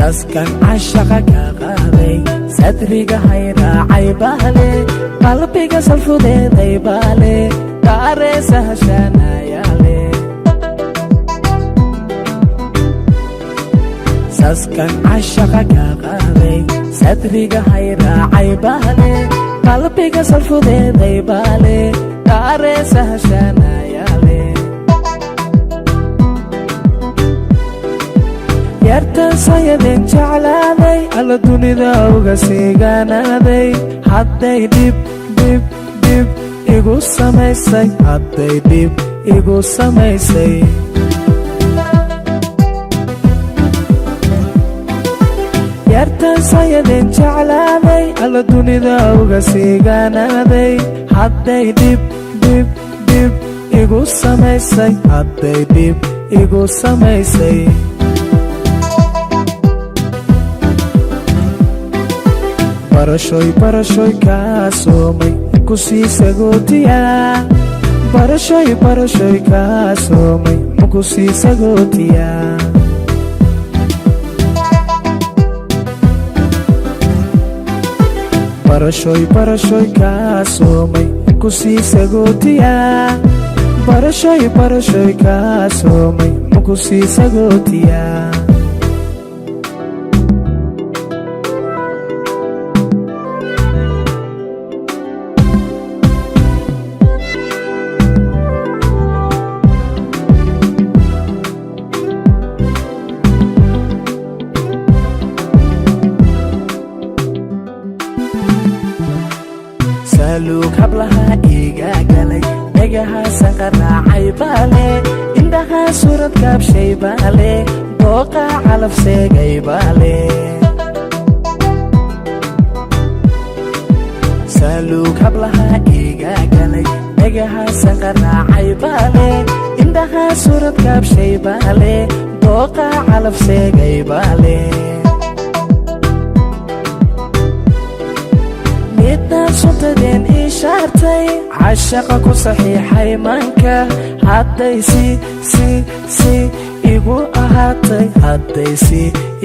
saskan cashaqa ka qaaday sadriga hayraacay baale qalbiga salfudeeday baale daareesa hashaanayaale saskan cashaqa ka qaaday sadriga hayraacay baale qalbiga salfudeeday baale daareesa hashaanayaale yartan sayadeen jeclaaday alla dunida uga siigaanaaday hadday dhib igu samaysay hadday dhib igu samaysay yartan sayadeen jeclaaday alla dunida uga siigaanaaday hadday dhib igu samaysay hadday dhib igu samaysay barashoy kaasoomay ku sii sagootiyaa barashoy kaasoomay ku sii sagootiyaa barashoy kaasoomay ku sii sagootiyaa barashoy kaasoomay ku sii sagootiyaa saluug hablaha iga galay dhagaha saqaraacay baale indhaha surad gaabshay baale dooqa calaf seegay baale saluug hablaha iga galay dhagaha saqaraacay baale indhaha surad gaabshay baale dooqa calaf seegay baale midnaan suntadeen ii shaartay cashaqa ku saxiixay manka hadday si igu ahaatay hadday si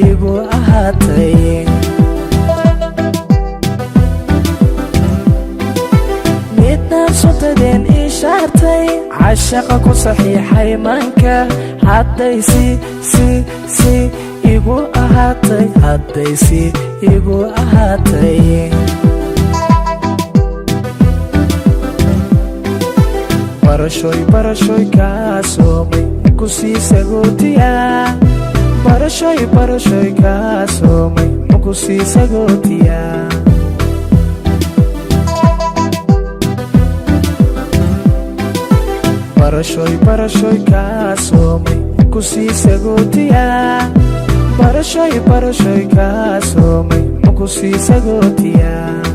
igu ahaatay midnaan suntadeen ii shaartay cashaqa ku saxiixay manka hadday si igu ahaatay hadday si igu ahaatay barashoy kaasoomay ku sii sagootiyaa barashoy kaasoomay ku sii sagootiyaa barashoy kaasoomay ku sii sagootiyaa barashoy kaasoomay ku sii sagootiyaa